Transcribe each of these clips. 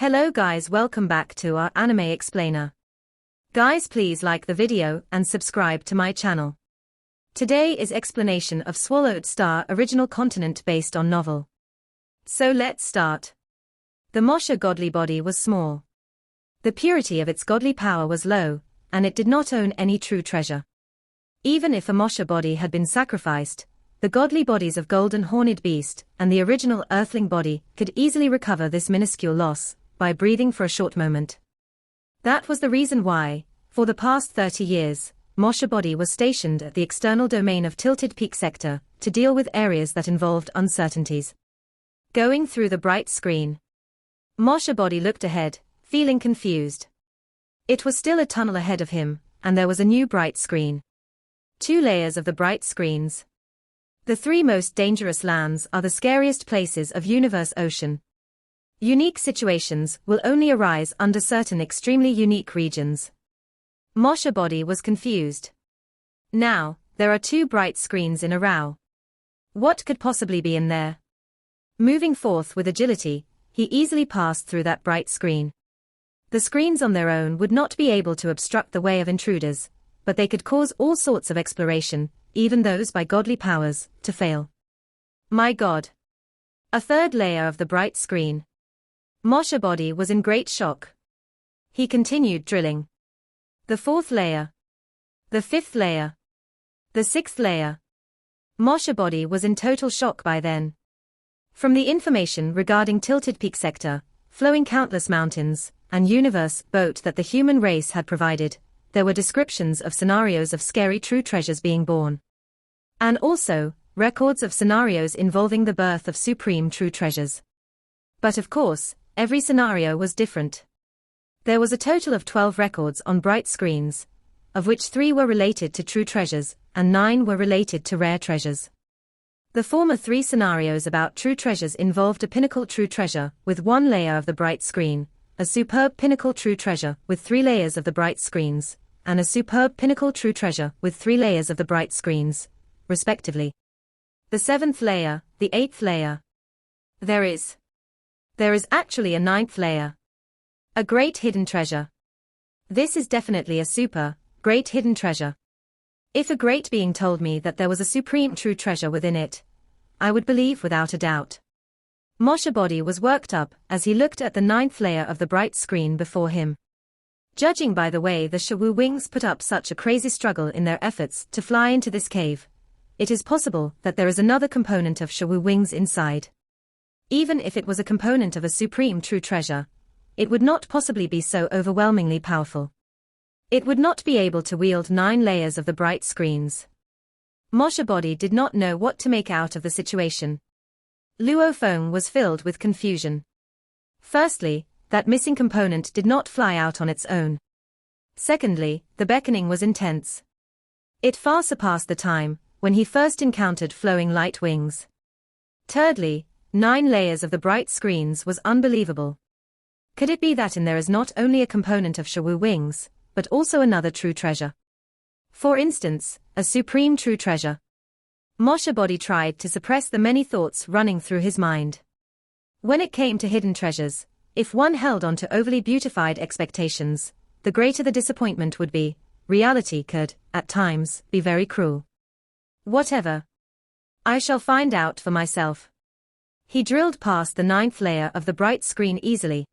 Hello guys, welcome back to our anime explainer. Guys, please like the video and subscribe to my channel. Today is explanation of Swallowed Star original continent based on novel. So let's start. The Mosha godly body was small. The purity of its godly power was low, and it did not own any true treasure. Even if a Mosha body had been sacrificed, the godly bodies of Golden Horned Beast and the original Earthling body could easily recover this minuscule loss by breathing for a short moment. That was the reason why, for the past 30 years, Mosha body was stationed at the external domain of Tilted Peak sector to deal with areas that involved uncertainties. Going through the bright screen, Mosha body looked ahead, feeling confused. It was still a tunnel ahead of him, and there was a new bright screen. 2 layers of the bright screens. The 3 most dangerous lands are the scariest places of Universe Ocean. Unique situations will only arise under certain extremely unique regions. Mosha body was confused. Now, there are 2 bright screens in a row. What could possibly be in there? Moving forth with agility, he easily passed through that bright screen. The screens on their own would not be able to obstruct the way of intruders, but they could cause all sorts of exploration, even those by godly powers, to fail. My God! A 3rd layer of the bright screen. Mosha body was in great shock. He continued drilling. The 4th layer. The 5th layer. The 6th layer. Mosha body was in total shock by then. From the information regarding Tilted Peak sector, flowing countless mountains, and universe boat that the human race had provided, there were descriptions of scenarios of scary true treasures being born. And also, records of scenarios involving the birth of supreme true treasures. But of course, every scenario was different. There was a total of 12 records on bright screens, of which 3 were related to true treasures, and 9 were related to rare treasures. The former 3 scenarios about true treasures involved a pinnacle true treasure with 1 layer of the bright screen, a superb pinnacle true treasure with 3 layers of the bright screens, and a superb pinnacle true treasure with 3 layers of the bright screens, respectively. The 7th layer, the 8th layer. There is actually a 9th layer. A great hidden treasure. This is definitely a super, great hidden treasure. If a great being told me that there was a supreme true treasure within it, I would believe without a doubt. Mosha body was worked up as he looked at the 9th layer of the bright screen before him. Judging by the way the Shawu wings put up such a crazy struggle in their efforts to fly into this cave, it is possible that there is another component of Shawu wings inside. Even if it was a component of a supreme true treasure, it would not possibly be so overwhelmingly powerful. It would not be able to wield 9 layers of the bright screens. Mosha body did not know what to make out of the situation. Luo Feng was filled with confusion. Firstly, that missing component did not fly out on its own. Secondly, the beckoning was intense. It far surpassed the time when he first encountered flowing light wings. Thirdly, 9 layers of the bright screens was unbelievable. Could it be that in there is not only a component of Shawu wings, but also another true treasure? For instance, a supreme true treasure. Mosha body tried to suppress the many thoughts running through his mind. When it came to hidden treasures, if one held on to overly beautified expectations, the greater the disappointment would be. Reality could, at times, be very cruel. Whatever. I shall find out for myself. He drilled past the 9th layer of the bright screen easily.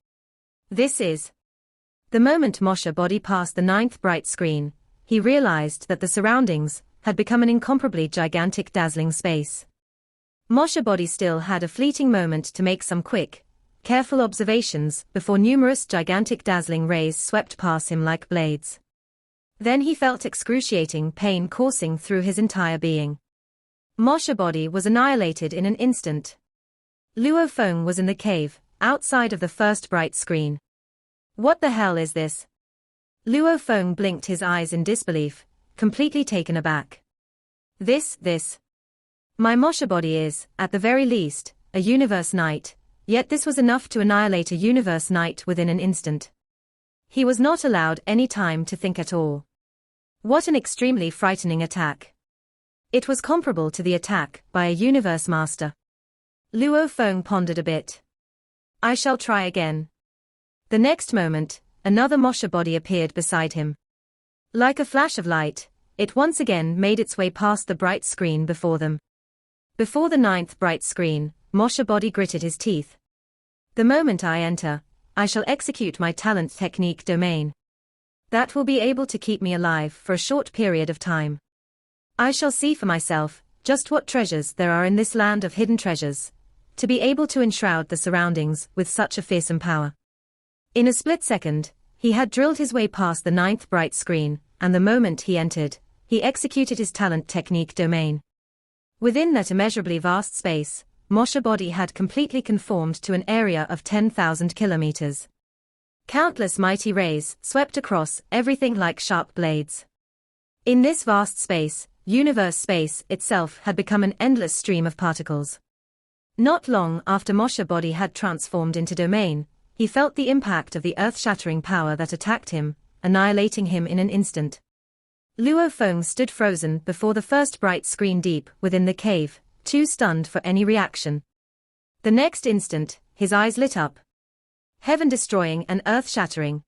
This is. The moment Mosha body passed the 9th bright screen, he realized that the surroundings had become an incomparably gigantic dazzling space. Mosha body still had a fleeting moment to make some quick, careful observations before numerous gigantic dazzling rays swept past him like blades. Then he felt excruciating pain coursing through his entire being. Mosha body was annihilated in an instant. Luo Feng was in the cave, outside of the first bright screen. What the hell is this? Luo Feng blinked his eyes in disbelief, completely taken aback. This. My Mosha body is, at the very least, a universe knight, yet this was enough to annihilate a universe knight within an instant. He was not allowed any time to think at all. What an extremely frightening attack. It was comparable to the attack by a universe master. Luo Feng pondered a bit. I shall try again. The next moment, another Mosha body appeared beside him. Like a flash of light, it once again made its way past the bright screen before them. Before the ninth bright screen, Mosha body gritted his teeth. The moment I enter, I shall execute my talent technique domain. That will be able to keep me alive for a short period of time. I shall see for myself just what treasures there are in this land of hidden treasures, to be able to enshroud the surroundings with such a fearsome power. In a split second, he had drilled his way past the ninth bright screen, and the moment he entered, he executed his talent technique domain. Within that immeasurably vast space, Mosha body had completely conformed to an area of 10,000 kilometers. Countless mighty rays swept across everything like sharp blades. In this vast space, universe space itself had become an endless stream of particles. Not long after Mosha body had transformed into domain, he felt the impact of the earth-shattering power that attacked him, annihilating him in an instant. Luo Feng stood frozen before the first bright screen deep within the cave, too stunned for any reaction. The next instant, his eyes lit up. Heaven-destroying and earth-shattering.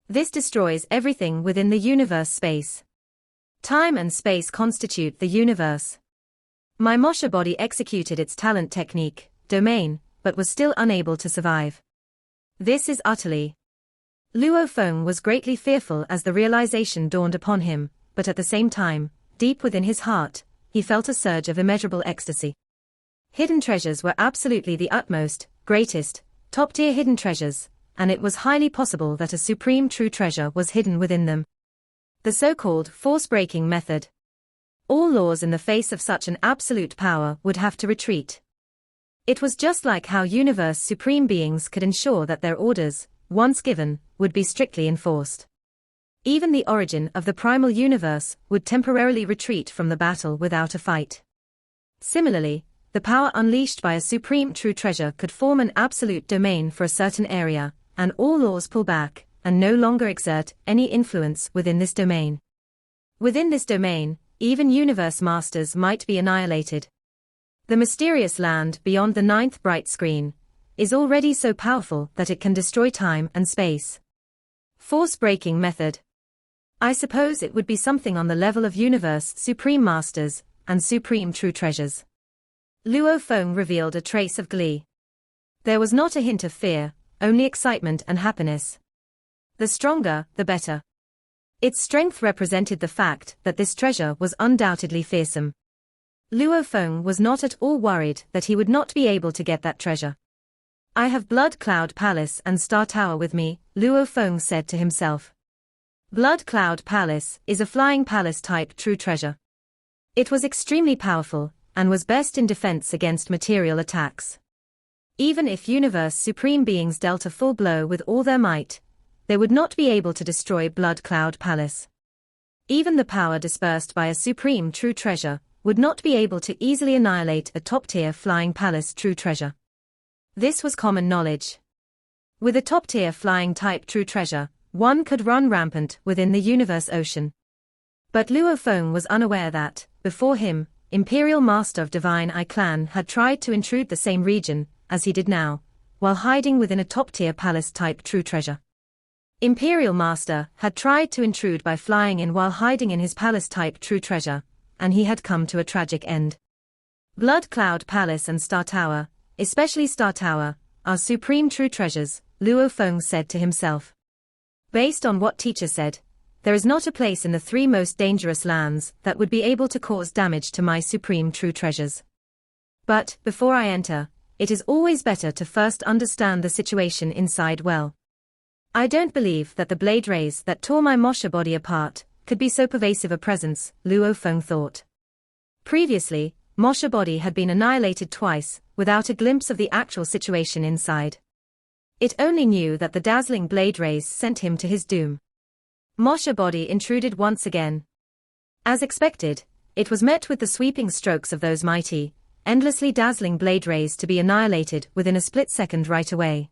This destroys everything within the universe space. Time and space constitute the universe. My Mosha body executed its talent technique, domain, but was still unable to survive. This is utterly. Luo Feng was greatly fearful as the realization dawned upon him, but at the same time, deep within his heart, he felt a surge of immeasurable ecstasy. Hidden treasures were absolutely the utmost, greatest, top-tier hidden treasures, and it was highly possible that a supreme true treasure was hidden within them. The so-called force-breaking method. All laws in the face of such an absolute power would have to retreat. It was just like how universe supreme beings could ensure that their orders, once given, would be strictly enforced. Even the origin of the primal universe would temporarily retreat from the battle without a fight. Similarly, the power unleashed by a supreme true treasure could form an absolute domain for a certain area, and all laws pull back, and no longer exert any influence within this domain. Within this domain, even universe masters might be annihilated. The mysterious land beyond the ninth bright screen is already so powerful that it can destroy time and space. Force-breaking method. I suppose it would be something on the level of universe supreme masters and supreme true treasures. Luo Feng revealed a trace of glee. There was not a hint of fear, only excitement and happiness. The stronger, the better. Its strength represented the fact that this treasure was undoubtedly fearsome. Luo Feng was not at all worried that he would not be able to get that treasure. I have Blood Cloud Palace and Star Tower with me, Luo Feng said to himself. Blood Cloud Palace is a flying palace type true treasure. It was extremely powerful, and was best in defense against material attacks. Even if universe supreme beings dealt a full blow with all their might, they would not be able to destroy Blood Cloud Palace. Even the power dispersed by a supreme true treasure would not be able to easily annihilate a top-tier flying palace true treasure. This was common knowledge. With a top-tier flying type true treasure, one could run rampant within the universe ocean. But Luo Feng was unaware that, before him, Imperial Master of Divine Eye Clan had tried to intrude the same region, as he did now, while hiding within a top-tier palace type true treasure. Imperial Master had tried to intrude by flying in while hiding in his palace type true treasure, and he had come to a tragic end. Blood Cloud Palace and Star Tower, especially Star Tower, are supreme true treasures, Luo Feng said to himself. Based on what teacher said, there is not a place in the three most dangerous lands that would be able to cause damage to my supreme true treasures. But, before I enter, it is always better to first understand the situation inside well. I don't believe that the blade rays that tore my Mosha body apart could be so pervasive a presence, Luo Feng thought. Previously, Mosha body had been annihilated twice, without a glimpse of the actual situation inside. It only knew that the dazzling blade rays sent him to his doom. Mosha body intruded once again. As expected, it was met with the sweeping strokes of those mighty, endlessly dazzling blade rays to be annihilated within a split second right away.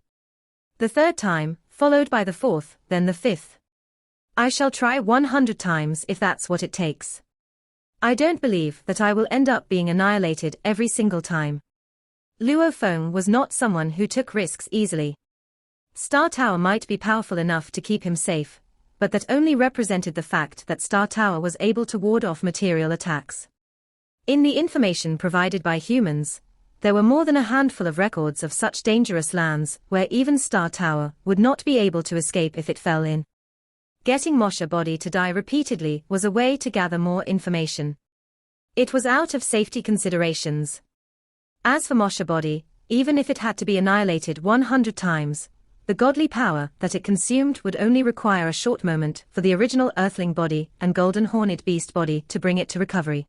The third time, followed by the fourth, then the fifth. I shall try 100 times if that's what it takes. I don't believe that I will end up being annihilated every single time. Luo Feng was not someone who took risks easily. Star Tower might be powerful enough to keep him safe, but that only represented the fact that Star Tower was able to ward off material attacks. In the information provided by humans, there were more than a handful of records of such dangerous lands where even Star Tower would not be able to escape if it fell in. Getting Moshe Body to die repeatedly was a way to gather more information. It was out of safety considerations. As for Moshe Body, even if it had to be annihilated 100 times, the godly power that it consumed would only require a short moment for the original Earthling body and Golden Horned Beast body to bring it to recovery.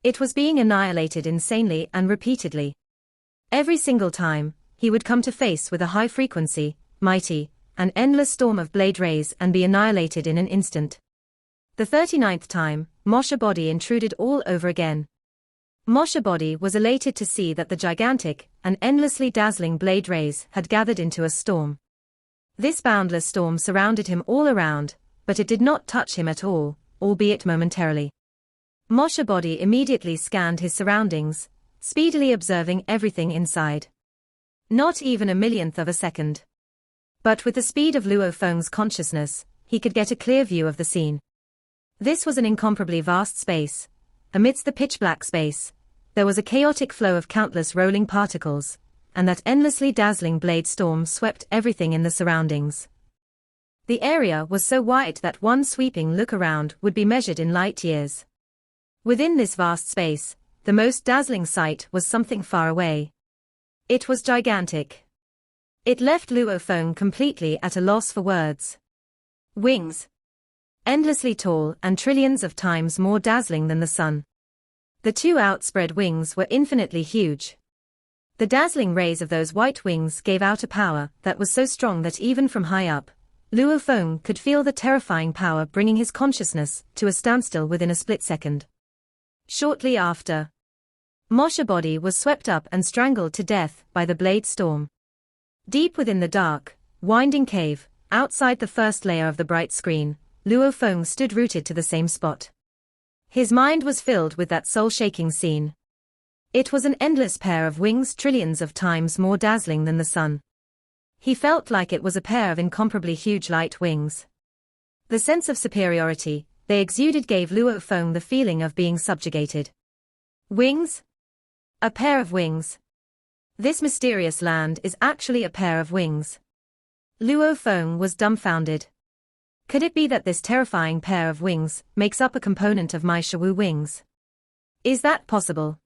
It was being annihilated insanely and repeatedly. Every single time, he would come to face with a high-frequency, mighty, and endless storm of blade rays and be annihilated in an instant. The 39th time, Moshe Body intruded all over again. Moshe Body was elated to see that the gigantic and endlessly dazzling blade rays had gathered into a storm. This boundless storm surrounded him all around, but it did not touch him at all, albeit momentarily. Moshe Body immediately scanned his surroundings, speedily observing everything inside. Not even a millionth of a second. But with the speed of Luo Feng's consciousness, he could get a clear view of the scene. This was an incomparably vast space. Amidst the pitch-black space, there was a chaotic flow of countless rolling particles, and that endlessly dazzling blade storm swept everything in the surroundings. The area was so wide that one sweeping look around would be measured in light years. Within this vast space, the most dazzling sight was something far away. It was gigantic. It left Luo Feng completely at a loss for words. Wings. Endlessly tall and trillions of times more dazzling than the sun. The two outspread wings were infinitely huge. The dazzling rays of those white wings gave out a power that was so strong that even from high up, Luo Feng could feel the terrifying power bringing his consciousness to a standstill within a split second. Shortly after, Moshe Body was swept up and strangled to death by the blade storm. Deep within the dark, winding cave, outside the first layer of the bright screen, Luo Feng stood rooted to the same spot. His mind was filled with that soul-shaking scene. It was an endless pair of wings trillions of times more dazzling than the sun. He felt like it was a pair of incomparably huge light wings. The sense of superiority they exuded gave Luo Feng the feeling of being subjugated. Wings? A pair of wings. This mysterious land is actually a pair of wings. Luo Feng was dumbfounded. Could it be that this terrifying pair of wings makes up a component of my Shawu wings? Is that possible?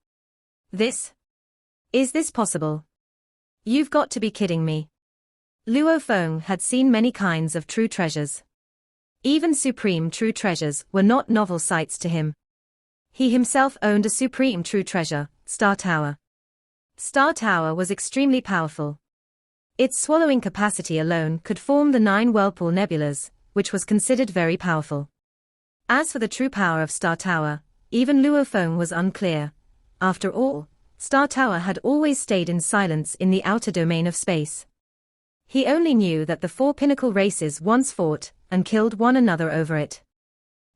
Is this possible? You've got to be kidding me. Luo Feng had seen many kinds of true treasures. Even supreme true treasures were not novel sights to him. He himself owned a supreme true treasure, Star Tower. Star Tower was extremely powerful. Its swallowing capacity alone could form the 9 whirlpool nebulas, which was considered very powerful. As for the true power of Star Tower, even Luo Feng was unclear. After all, Star Tower had always stayed in silence in the outer domain of space. He only knew that the 4 pinnacle races once fought and killed one another over it.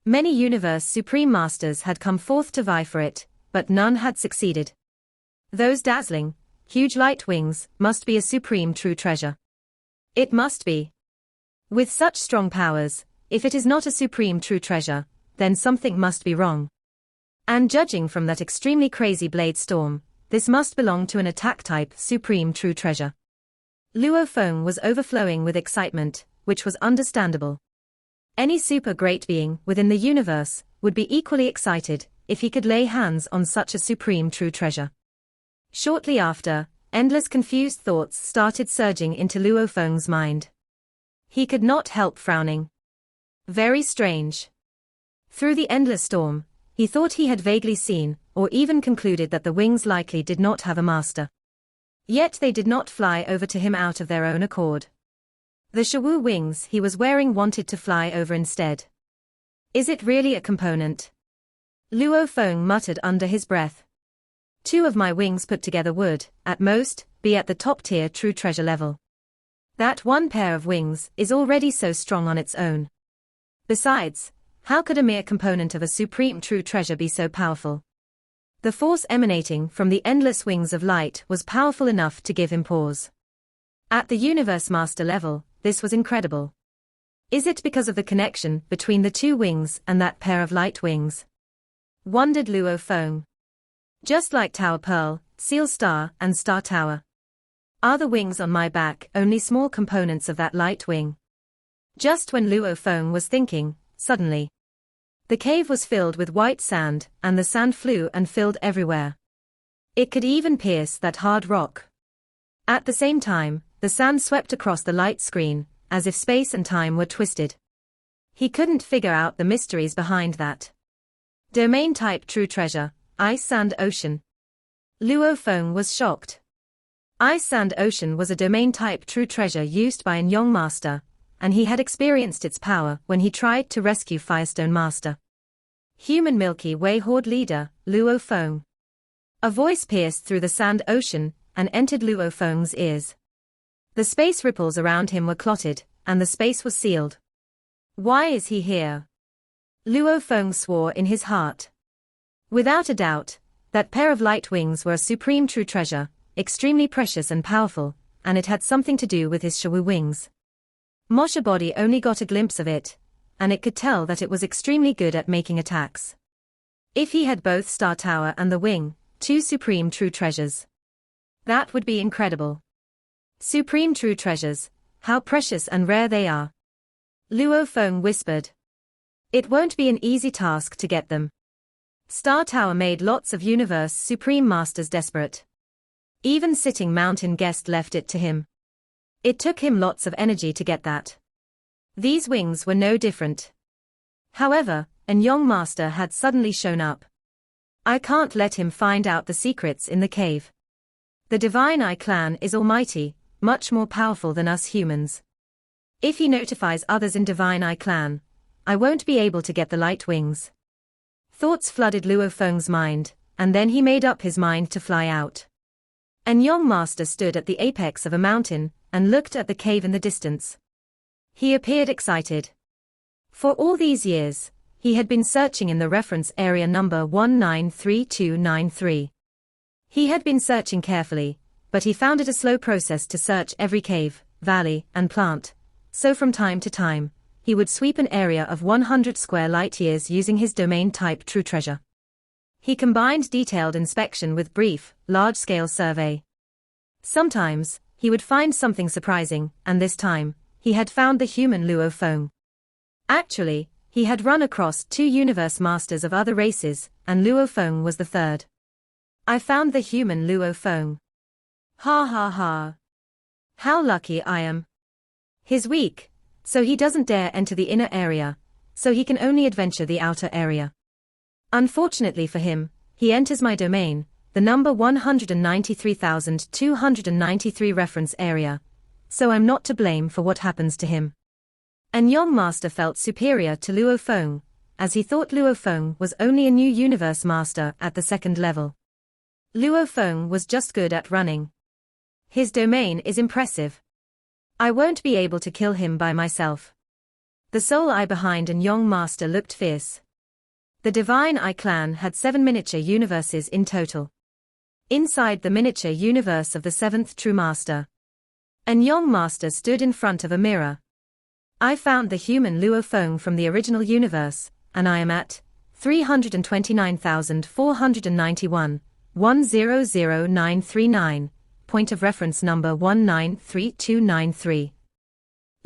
Many universe supreme masters had come forth to vie for it, but none had succeeded. Those dazzling, huge light wings must be a supreme true treasure. It must be. With such strong powers, if it is not a supreme true treasure, then something must be wrong. And judging from that extremely crazy blade storm, this must belong to an attack-type supreme true treasure. Luo Feng was overflowing with excitement, which was understandable. Any super great being within the universe would be equally excited if he could lay hands on such a supreme true treasure. Shortly after, endless confused thoughts started surging into Luo Feng's mind. He could not help frowning. Very strange. Through the endless storm, he thought he had vaguely seen, or even concluded that the wings likely did not have a master. Yet they did not fly over to him out of their own accord. The Shawu wings he was wearing wanted to fly over instead. Is it really a component? Luo Feng muttered under his breath. 2 of my wings put together would, at most, be at the top-tier true treasure level. That one pair of wings is already so strong on its own. Besides, how could a mere component of a supreme true treasure be so powerful? The force emanating from the endless wings of light was powerful enough to give him pause. At the Universe Master level, this was incredible. Is it because of the connection between the two wings and that pair of light wings? Wondered Luo Feng. Just like Tower Pearl, Seal Star, and Star Tower. Are the wings on my back only small components of that light wing? Just when Luo Feng was thinking, suddenly, the cave was filled with white sand, and the sand flew and filled everywhere. It could even pierce that hard rock. At the same time, the sand swept across the light screen, as if space and time were twisted. He couldn't figure out the mysteries behind that. Domain type true treasure, Ice Sand Ocean. Luo Feng was shocked. Ice Sand Ocean was a domain type true treasure used by Anyong Master, and he had experienced its power when he tried to rescue Firestone Master. Human Milky Way Horde leader, Luo Feng. A voice pierced through the sand ocean and entered Luo Feng's ears. The space ripples around him were clotted, and the space was sealed. Why is he here? Luo Feng swore in his heart. Without a doubt, that pair of light wings were a supreme true treasure, extremely precious and powerful, and it had something to do with his Shawu wings. Mosha body only got a glimpse of it, and it could tell that it was extremely good at making attacks. If he had both Star Tower and the wing, two supreme true treasures. That would be incredible. Supreme true treasures, how precious and rare they are. Luo Feng whispered. It won't be an easy task to get them. Star Tower made lots of Universe Supreme Masters desperate. Even Sitting Mountain Guest left it to him. It took him lots of energy to get that. These wings were no different. However, Anyong Master had suddenly shown up. I can't let him find out the secrets in the cave. The Divine Eye clan is almighty, much more powerful than us humans. If he notifies others in Divine Eye clan, I won't be able to get the light wings. Thoughts flooded Luo Feng's mind, and then he made up his mind to fly out. Anyong Master stood at the apex of a mountain and looked at the cave in the distance. He appeared excited. For all these years, he had been searching in the reference area number 193293. He had been searching carefully, but he found it a slow process to search every cave, valley, and plant, so from time to time, he would sweep an area of 100 square light-years using his domain-type true treasure. He combined detailed inspection with brief, large-scale survey. Sometimes, he would find something surprising, and this time, he had found the human Luo Feng. Actually, he had run across two universe masters of other races, and Luo Feng was the third. I found the human Luo Feng. Ha ha ha. How lucky I am. He's weak, so he doesn't dare enter the inner area, so he can only adventure the outer area. Unfortunately for him, he enters my domain, the number 193,293 reference area, so I'm not to blame for what happens to him. Anyong Master felt superior to Luo Feng, as he thought Luo Feng was only a new universe master at the second level. Luo Feng was just good at running. His domain is impressive. I won't be able to kill him by myself. The soul eye behind Anyong Master looked fierce. The Divine Eye clan had 7 miniature universes in total. Inside the miniature universe of the 7th True Master, Anyong Master stood in front of a mirror. I found the human Luo Feng from the original universe, and I am at 329,491, 100939, point of reference number 193293.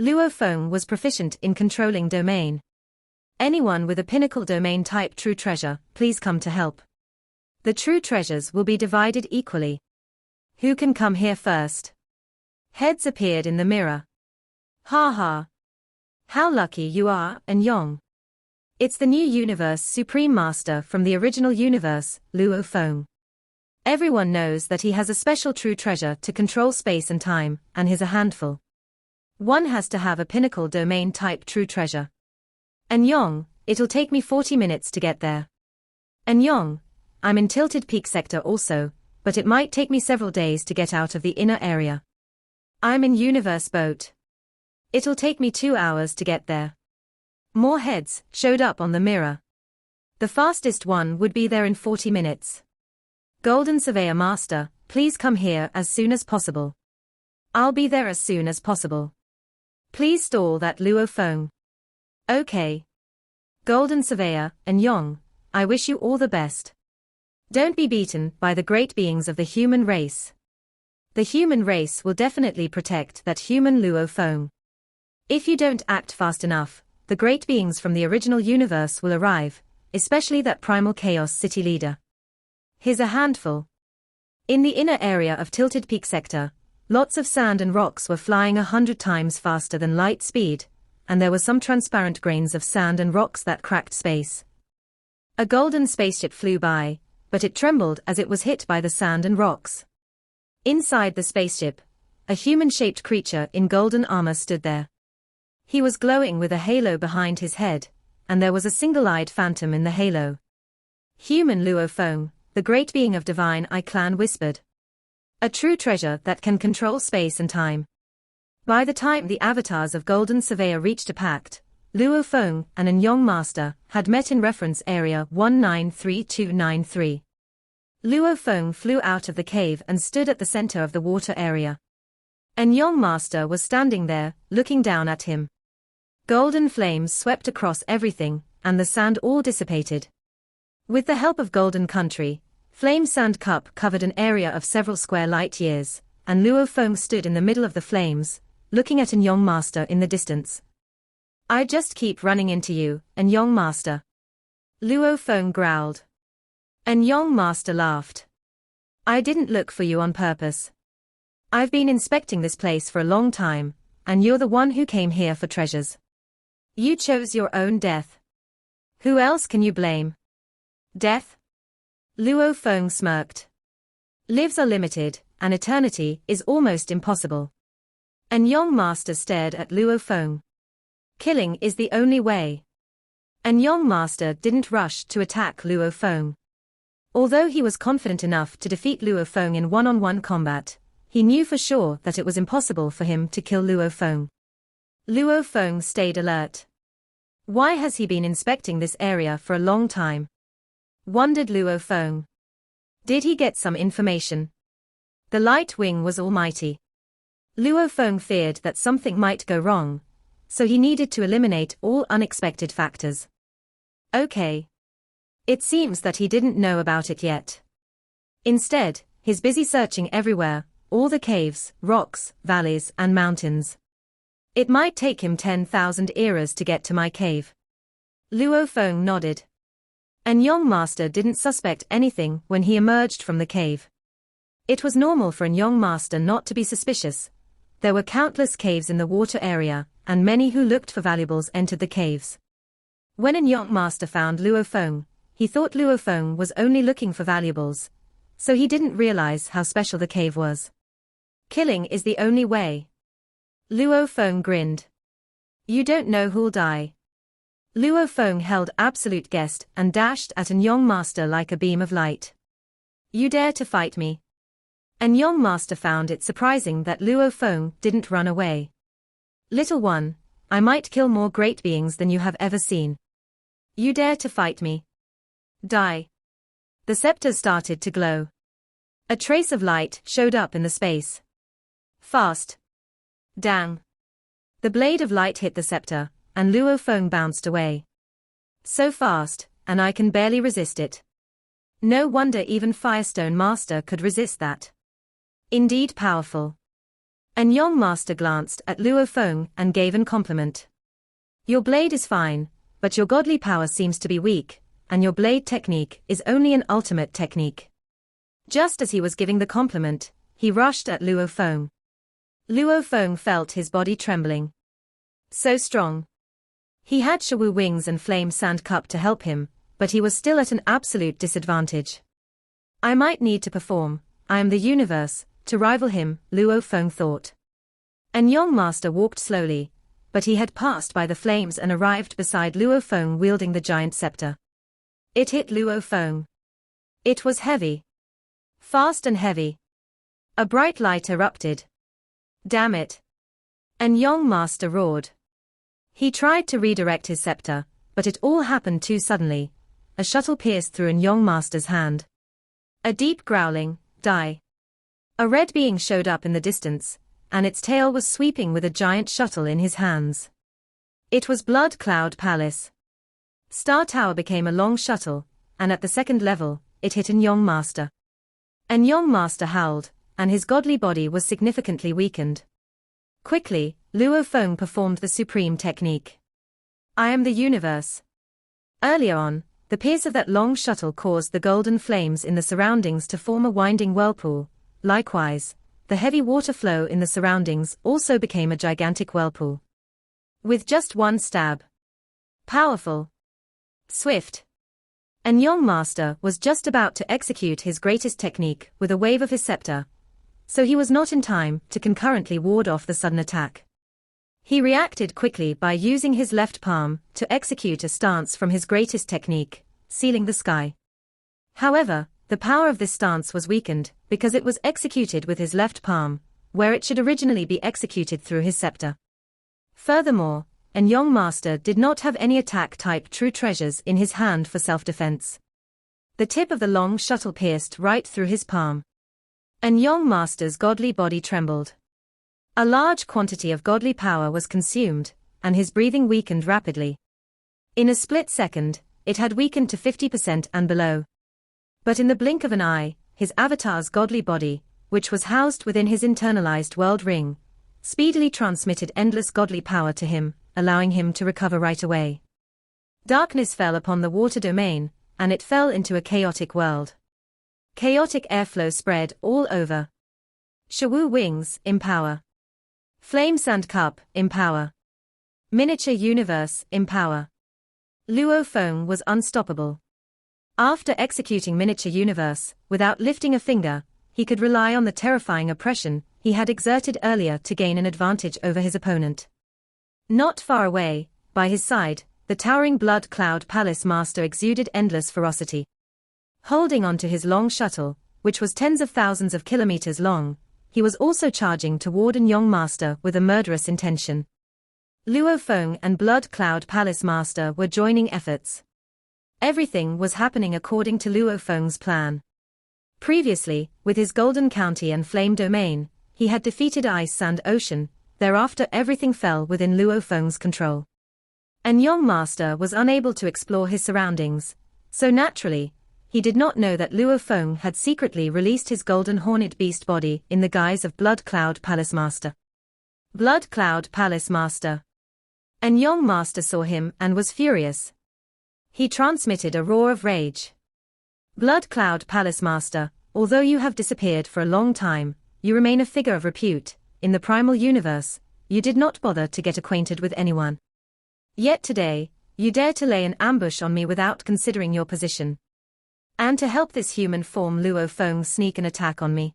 Luo Feng was proficient in controlling domain. Anyone with a pinnacle domain type true treasure, please come to help. The true treasures will be divided equally. Who can come here first? Heads appeared in the mirror. Ha ha. How lucky you are, Anyong. It's the new universe Supreme Master from the original universe, Luo Feng. Everyone knows that he has a special true treasure to control space and time, and he's a handful. One has to have a pinnacle domain type true treasure. Anyong, it'll take me 40 minutes to get there. Anyong, I'm in Tilted Peak sector also, but it might take me several days to get out of the inner area. I'm in Universe Boat. It'll take me 2 hours to get there. More heads showed up on the mirror. The fastest one would be there in 40 minutes. Golden Surveyor Master, please come here as soon as possible. I'll be there as soon as possible. Please stall that Luo Feng. Okay. Golden Surveyor, Anyong, I wish you all the best. Don't be beaten by the great beings of the human race. The human race will definitely protect that human Luo Feng. If you don't act fast enough, the great beings from the original universe will arrive, especially that primal chaos city leader. Here's a handful. In the inner area of Tilted Peak sector, lots of sand and rocks were flying 100 times faster than light speed, and there were some transparent grains of sand and rocks that cracked space. A golden spaceship flew by, but it trembled as it was hit by the sand and rocks. Inside the spaceship, a human-shaped creature in golden armor stood there. He was glowing with a halo behind his head, and there was a single-eyed phantom in the halo. Human Luo Feng, the great being of Divine Eye Clan whispered. A true treasure that can control space and time. By the time the avatars of Golden Surveyor reached a pact, Luo Feng and Anyong Master had met in reference area 193293. Luo Feng flew out of the cave and stood at the center of the water area. Anyong Master was standing there, looking down at him. Golden flames swept across everything, and the sand all dissipated. With the help of Golden Country, Flame Sand Cup covered an area of several square light years, and Luo Feng stood in the middle of the flames, looking at Anyong Master in the distance. I just keep running into you, Anyong Master. Luo Feng growled. Anyong Master laughed. I didn't look for you on purpose. I've been inspecting this place for a long time, and you're the one who came here for treasures. You chose your own death. Who else can you blame? Death? Luo Feng smirked. Lives are limited, and eternity is almost impossible. Anyong Master stared at Luo Feng. Killing is the only way. Anyong Master didn't rush to attack Luo Feng. Although he was confident enough to defeat Luo Feng in one-on-one combat, he knew for sure that it was impossible for him to kill Luo Feng. Luo Feng stayed alert. Why has he been inspecting this area for a long time? Wondered Luo Feng. Did he get some information? The Light Wing was almighty. Luo Feng feared that something might go wrong, so he needed to eliminate all unexpected factors. Okay. It seems that he didn't know about it yet. Instead, he's busy searching everywhere, all the caves, rocks, valleys, and mountains. It might take him 10,000 eras to get to my cave. Luo Feng nodded. Anyong Master didn't suspect anything when he emerged from the cave. It was normal for Anyong Master not to be suspicious. There were countless caves in the water area, and many who looked for valuables entered the caves. When Anyong Master found Luo Feng, he thought Luo Feng was only looking for valuables, so he didn't realize how special the cave was. Killing is the only way. Luo Feng grinned. You don't know who'll die. Luo Feng held absolute guest and dashed at Anyong Master like a beam of light. You dare to fight me? Anyong Master found it surprising that Luo Feng didn't run away. Little one, I might kill more great beings than you have ever seen. You dare to fight me? Die. The scepter started to glow. A trace of light showed up in the space. Fast. Dang. The blade of light hit the scepter, and Luo Feng bounced away. So fast, and I can barely resist it. No wonder even Firestone Master could resist that. Indeed powerful. Anyong Master glanced at Luo Feng and gave an compliment. Your blade is fine, but your godly power seems to be weak, and your blade technique is only an ultimate technique. Just as he was giving the compliment, he rushed at Luo Feng. Luo Feng felt his body trembling. So strong. He had Shawu wings and Flame Sand Cup to help him, but he was still at an absolute disadvantage. I might need to perform, I am the universe, to rival him, Luo Feng thought. Anyong Master walked slowly, but he had passed by the flames and arrived beside Luo Feng wielding the giant scepter. It hit Luo Feng. It was heavy. Fast and heavy. A bright light erupted. Damn it. Anyong Master roared. He tried to redirect his scepter, but it all happened too suddenly. A shuttle pierced through Anyong Master's hand. A deep growling, die. A red being showed up in the distance, and its tail was sweeping with a giant shuttle in his hands. It was Blood Cloud Palace. Star Tower became a long shuttle, and at the second level, it hit Anyong Master. Anyong Master howled, and his godly body was significantly weakened. Quickly, Luo Feng performed the supreme technique. I am the universe. Earlier on, the pierce of that long shuttle caused the golden flames in the surroundings to form a winding whirlpool. Likewise, the heavy water flow in the surroundings also became a gigantic whirlpool. With just one stab. Powerful. Swift. Anyong Master was just about to execute his greatest technique with a wave of his scepter, so he was not in time to concurrently ward off the sudden attack. He reacted quickly by using his left palm to execute a stance from his greatest technique, sealing the sky. However, the power of this stance was weakened because it was executed with his left palm, where it should originally be executed through his scepter. Furthermore, Anyong Master did not have any attack-type true treasures in his hand for self-defense. The tip of the long shuttle pierced right through his palm. Anyong Master's godly body trembled. A large quantity of godly power was consumed, and his breathing weakened rapidly. In a split second, it had weakened to 50% and below. But in the blink of an eye, his avatar's godly body, which was housed within his internalized world ring, speedily transmitted endless godly power to him, allowing him to recover right away. Darkness fell upon the water domain, and it fell into a chaotic world. Chaotic airflow spread all over. Shawu Wings, Empower. Flame Sand Cup, Empower. Miniature Universe, Empower. Luo Feng was unstoppable. After executing Miniature Universe, without lifting a finger, he could rely on the terrifying oppression he had exerted earlier to gain an advantage over his opponent. Not far away, by his side, the towering Blood Cloud Palace Master exuded endless ferocity. Holding onto his long shuttle, which was tens of thousands of kilometers long, he was also charging toward Anyong Master with a murderous intention. Luo Feng and Blood Cloud Palace Master were joining efforts. Everything was happening according to Luo Feng's plan. Previously, with his Golden County and Flame Domain, he had defeated Ice Sand Ocean. Thereafter everything fell within Luo Feng's control. Anyong Master was unable to explore his surroundings, so naturally, he did not know that Luo Feng had secretly released his golden hornet beast body in the guise of Blood Cloud Palace Master. Blood Cloud Palace Master. Anyong Master saw him and was furious. He transmitted a roar of rage. Blood Cloud Palace Master, although you have disappeared for a long time, you remain a figure of repute. In the primal universe, you did not bother to get acquainted with anyone. Yet today, you dare to lay an ambush on me without considering your position. And to help this human form Luo Feng sneak an attack on me.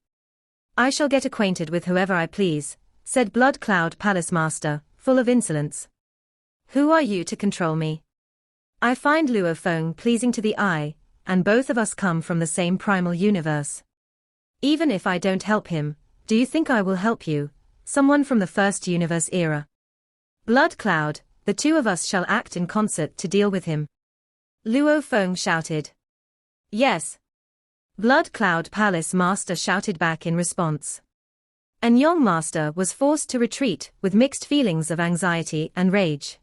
I shall get acquainted with whoever I please, said Blood Cloud Palace Master, full of insolence. Who are you to control me? I find Luo Feng pleasing to the eye, and both of us come from the same primal universe. Even if I don't help him, do you think I will help you, someone from the first universe era? Blood Cloud, the two of us shall act in concert to deal with him. Luo Feng shouted. Yes. Blood Cloud Palace Master shouted back in response. Anyong Master was forced to retreat with mixed feelings of anxiety and rage.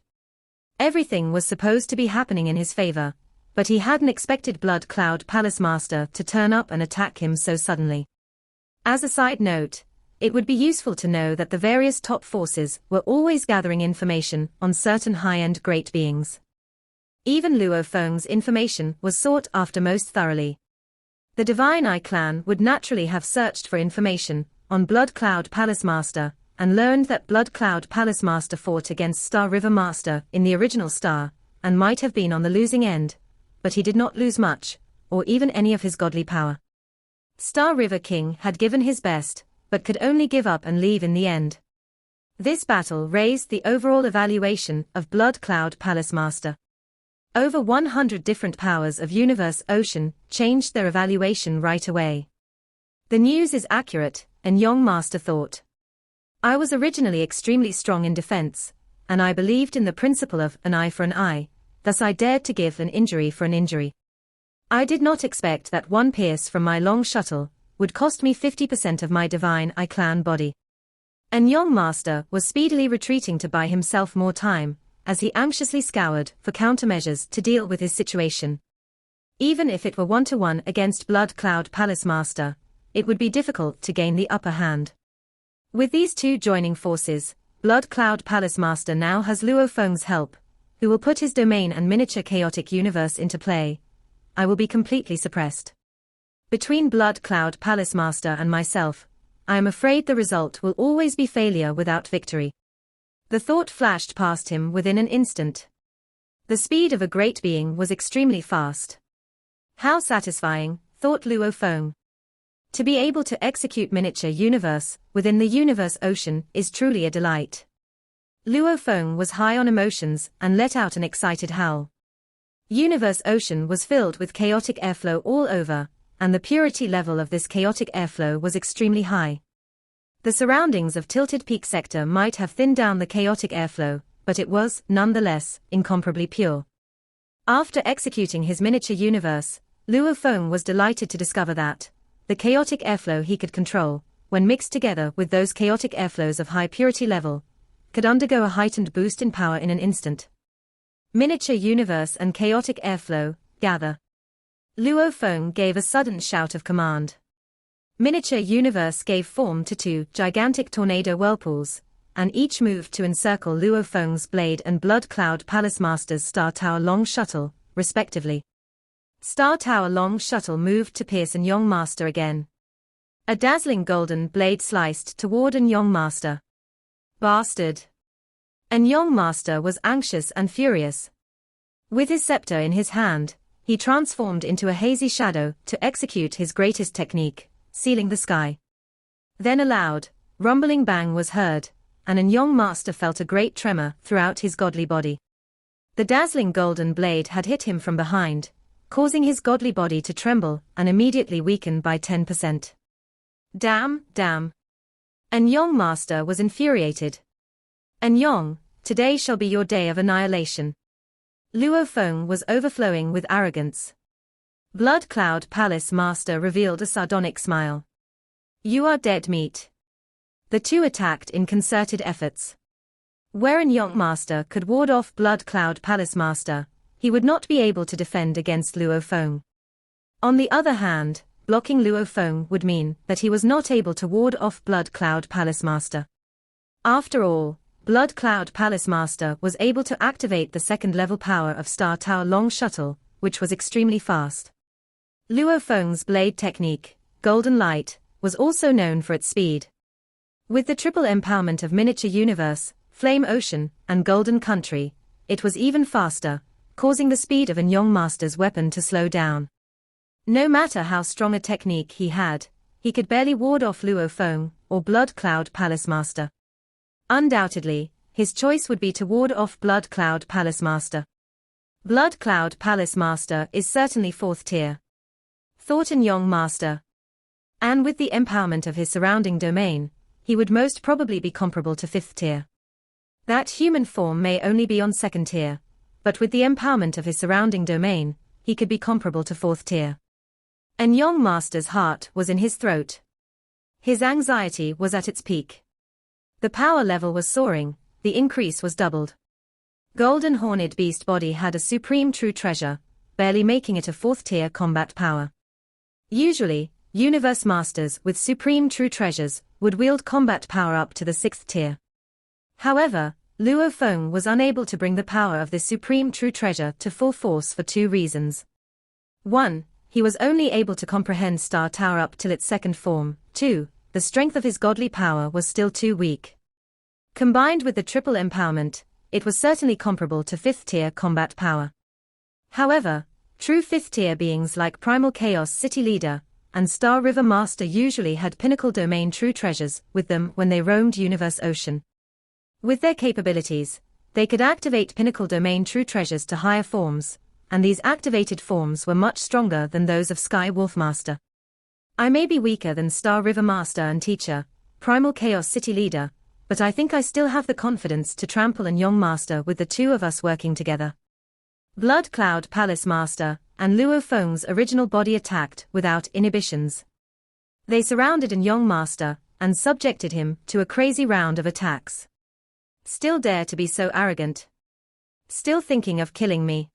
Everything was supposed to be happening in his favor, but he hadn't expected Blood Cloud Palace Master to turn up and attack him so suddenly. As a side note, it would be useful to know that the various top forces were always gathering information on certain high-end great beings. Even Luo Feng's information was sought after most thoroughly. The Divine Eye clan would naturally have searched for information on Blood Cloud Palace Master, and learned that Blood Cloud Palace Master fought against Star River Master in the original Star, and might have been on the losing end, but he did not lose much, or even any of his godly power. Star River King had given his best, but could only give up and leave in the end. This battle raised the overall evaluation of Blood Cloud Palace Master. Over 100 different powers of Universe Ocean changed their evaluation right away. The news is accurate, Anyong Master thought. I was originally extremely strong in defense, and I believed in the principle of an eye for an eye, thus I dared to give an injury for an injury. I did not expect that one pierce from my long shuttle would cost me 50% of my Divine Eye clan body. Anyong Master was speedily retreating to buy himself more time, as he anxiously scoured for countermeasures to deal with his situation. Even if it were 1-to-1 against Blood Cloud Palace Master, it would be difficult to gain the upper hand. With these two joining forces, Blood Cloud Palace Master now has Luo Feng's help, who will put his domain and miniature chaotic universe into play. I will be completely suppressed. Between Blood Cloud Palace Master and myself, I am afraid the result will always be failure without victory. The thought flashed past him within an instant. The speed of a great being was extremely fast. How satisfying, thought Luo Feng. To be able to execute miniature universe within the universe ocean is truly a delight. Luo Feng was high on emotions and let out an excited howl. Universe ocean was filled with chaotic airflow all over, and the purity level of this chaotic airflow was extremely high. The surroundings of Tilted Peak sector might have thinned down the chaotic airflow, but it was, nonetheless, incomparably pure. After executing his miniature universe, Luo Feng was delighted to discover that the chaotic airflow he could control, when mixed together with those chaotic airflows of high purity level, could undergo a heightened boost in power in an instant. Miniature universe and chaotic airflow, gather. Luo Feng gave a sudden shout of command. Miniature universe gave form to two gigantic tornado whirlpools, and each moved to encircle Luo Feng's blade and Blood Cloud Palace Master's Star Tower Long Shuttle, respectively. Star Tower Long Shuttle moved to pierce Anyong Master again. A dazzling golden blade sliced toward Anyong Master. Bastard! Anyong Master was anxious and furious. With his scepter in his hand, he transformed into a hazy shadow to execute his greatest technique, sealing the sky. Then a loud, rumbling bang was heard, and Anyong Master felt a great tremor throughout his godly body. The dazzling golden blade had hit him from behind, causing his godly body to tremble and immediately weaken by 10%. Damn! Anyong Master was infuriated. Anyong, today shall be your day of annihilation. Luo Feng was overflowing with arrogance. Blood Cloud Palace Master revealed a sardonic smile. You are dead meat. The two attacked in concerted efforts. Where Anyong Master could ward off Blood Cloud Palace Master, he would not be able to defend against Luo Feng. On the other hand, blocking Luo Feng would mean that he was not able to ward off Blood Cloud Palace Master. After all, Blood Cloud Palace Master was able to activate the second-level power of Star Tower Long Shuttle, which was extremely fast. Luo Feng's blade technique, Golden Light, was also known for its speed. With the triple empowerment of Miniature Universe, Flame Ocean, and Golden Country, it was even faster, causing the speed of Anyong Master's weapon to slow down. No matter how strong a technique he had, he could barely ward off Luo Feng or Blood Cloud Palace Master. Undoubtedly, his choice would be to ward off Blood Cloud Palace Master. Blood Cloud Palace Master is certainly 4th tier. Thought Anyong Master. And with the empowerment of his surrounding domain, he would most probably be comparable to 5th tier. That human form may only be on 2nd tier, but with the empowerment of his surrounding domain, he could be comparable to 4th tier. Anyong Master's heart was in his throat. His anxiety was at its peak. The power level was soaring, the increase was doubled. Golden Horned Beast Body had a supreme true treasure, barely making it a 4th tier combat power. Usually, Universe Masters with supreme true treasures would wield combat power up to the 6th tier. However, Luo Feng was unable to bring the power of this supreme true treasure to full force for 2 reasons. 1. He was only able to comprehend Star Tower up till its 2nd form. 2. The strength of his godly power was still too weak. Combined with the triple empowerment, it was certainly comparable to 5th tier combat power. However, true 5th tier beings like Primal Chaos City Leader and Star River Master usually had Pinnacle Domain true treasures with them when they roamed Universe Ocean. With their capabilities, they could activate Pinnacle Domain true treasures to higher forms, and these activated forms were much stronger than those of Sky Wolf Master. I may be weaker than Star River Master and Teacher, Primal Chaos City Leader, but I think I still have the confidence to trample Anyong Master with the two of us working together. Blood Cloud Palace Master and Luo Feng's original body attacked without inhibitions. They surrounded Anyong Master, and subjected him to a crazy round of attacks. Still dare to be so arrogant? Still thinking of killing me?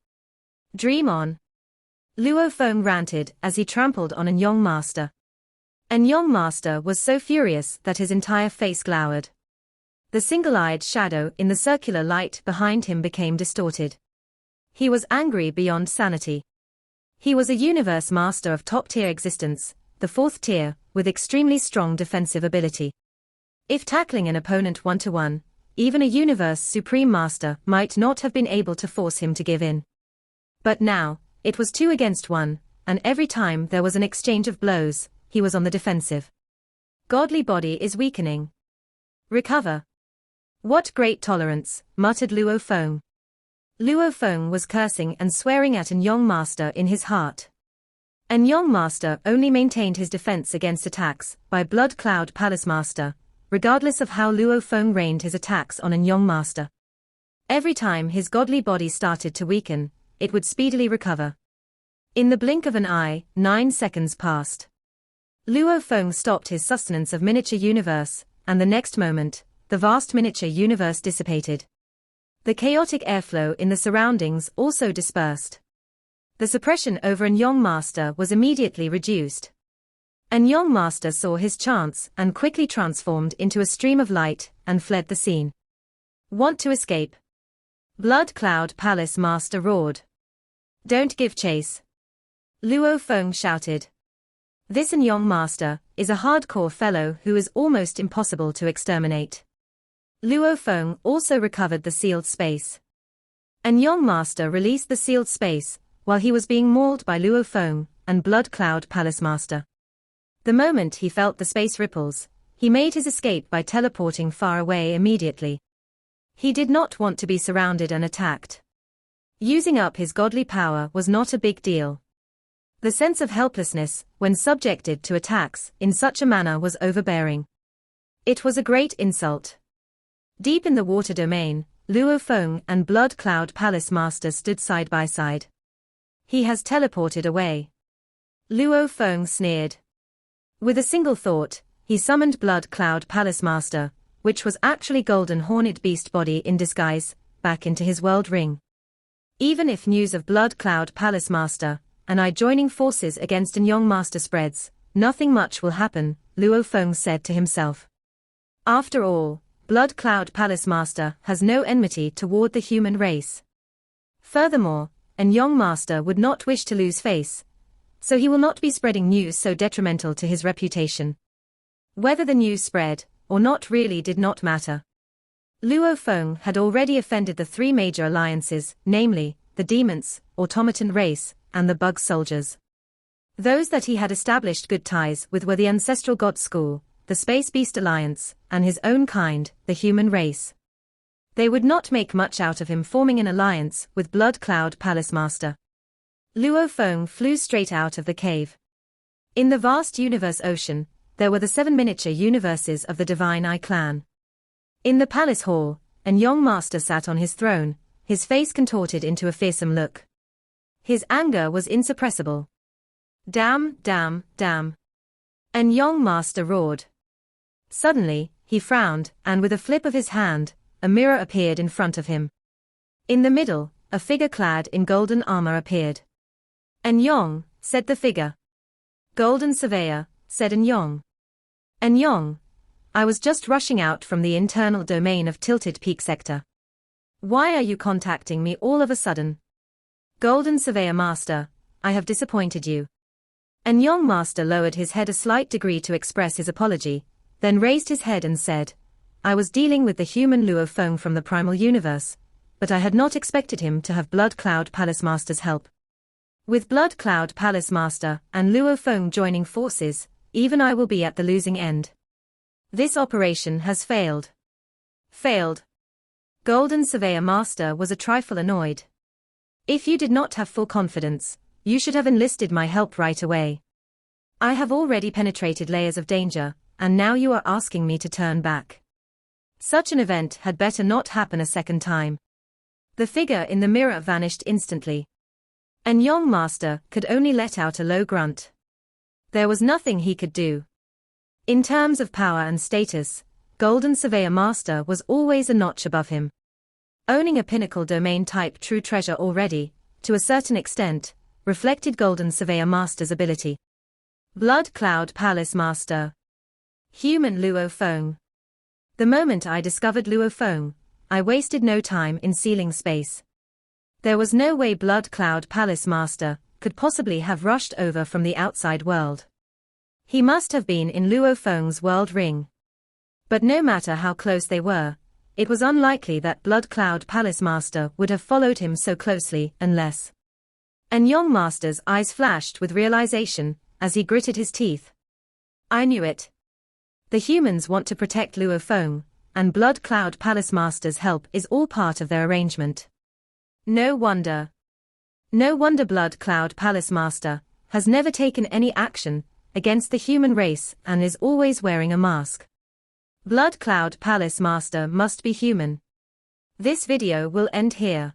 Dream on. Luo Feng ranted as he trampled on Anyong Master. Anyong Master was so furious that his entire face glowered. The single-eyed shadow in the circular light behind him became distorted. He was angry beyond sanity. He was a universe master of top-tier existence, the fourth tier, with extremely strong defensive ability. If tackling an opponent one-to-one, even a universe supreme master might not have been able to force him to give in. But now, it was 2 against 1, and every time there was an exchange of blows, he was on the defensive. Godly body is weakening. Recover. What great tolerance, muttered Luo Feng. Luo Feng was cursing and swearing at Anyong Master in his heart. Anyong Master only maintained his defense against attacks by Blood Cloud Palace Master, regardless of how Luo Feng rained his attacks on Anyong Master. Every time his godly body started to weaken, it would speedily recover. In the blink of an eye, 9 seconds passed. Luo Feng stopped his sustenance of miniature universe, and the next moment, the vast miniature universe dissipated. The chaotic airflow in the surroundings also dispersed. The suppression over Anyong Master was immediately reduced. Anyong Master saw his chance and quickly transformed into a stream of light and fled the scene. Want to escape? Blood Cloud Palace Master roared. Don't give chase. Luo Feng shouted. This Anyong Master is a hardcore fellow who is almost impossible to exterminate. Luo Feng also recovered the sealed space. Anyong Master released the sealed space, while he was being mauled by Luo Feng and Blood Cloud Palace Master. The moment he felt the space ripples, he made his escape by teleporting far away immediately. He did not want to be surrounded and attacked. Using up his godly power was not a big deal. The sense of helplessness, when subjected to attacks in such a manner, was overbearing. It was a great insult. Deep in the water domain, Luo Feng and Blood Cloud Palace Master stood side by side. He has teleported away. Luo Feng sneered. With a single thought, he summoned Blood Cloud Palace Master, which was actually Golden Hornet Beast Body in disguise, back into his world ring. Even if news of Blood Cloud Palace Master and I joining forces against Anyong Master spreads, nothing much will happen, Luo Feng said to himself. After all, Blood Cloud Palace Master has no enmity toward the human race. Furthermore, Anyong Master would not wish to lose face, so he will not be spreading news so detrimental to his reputation. Whether the news spread or not really did not matter. Luo Feng had already offended the 3 major alliances, namely, the Demons, Automaton Race, and the Bug Soldiers. Those that he had established good ties with were the Ancestral God School, the Space Beast Alliance, and his own kind, the human race. They would not make much out of him forming an alliance with Blood Cloud Palace Master. Luo Feng flew straight out of the cave. In the vast universe ocean, there were the 7 miniature universes of the Divine Eye clan. In the palace hall, Anyong Master sat on his throne, his face contorted into a fearsome look. His anger was insuppressible. Damn, damn, damn. Anyong Master roared. Suddenly, he frowned, and with a flip of his hand, a mirror appeared in front of him. In the middle, a figure clad in golden armor appeared. Anyong, said the figure. Golden Surveyor, said Anyong. Anyong, I was just rushing out from the internal domain of Tilted Peak Sector. Why are you contacting me all of a sudden? Golden Surveyor Master, I have disappointed you. Anyong Master lowered his head a slight degree to express his apology, then raised his head and said, I was dealing with the human Luo Feng from the Primal Universe, but I had not expected him to have Blood Cloud Palace Master's help. With Blood Cloud Palace Master and Luo Feng joining forces, even I will be at the losing end. This operation has failed. Failed. Golden Surveyor Master was a trifle annoyed. If you did not have full confidence, you should have enlisted my help right away. I have already penetrated layers of danger, and now you are asking me to turn back. Such an event had better not happen a second time. The figure in the mirror vanished instantly. Anyong Master could only let out a low grunt. There was nothing he could do. In terms of power and status, Golden Surveyor Master was always a notch above him. Owning a pinnacle domain-type true treasure already, to a certain extent, reflected Golden Surveyor Master's ability. Blood Cloud Palace Master. Human Luo Feng. The moment I discovered Luo Feng, I wasted no time in sealing space. There was no way Blood Cloud Palace Master could possibly have rushed over from the outside world. He must have been in Luo Feng's world ring. But no matter how close they were, it was unlikely that Blood Cloud Palace Master would have followed him so closely unless. Anyong Master's eyes flashed with realization as he gritted his teeth. I knew it. The humans want to protect Luo Feng, and Blood Cloud Palace Master's help is all part of their arrangement. No wonder. No wonder Blood Cloud Palace Master has never taken any action against the human race and is always wearing a mask. Blood Cloud Palace Master must be human. This video will end here.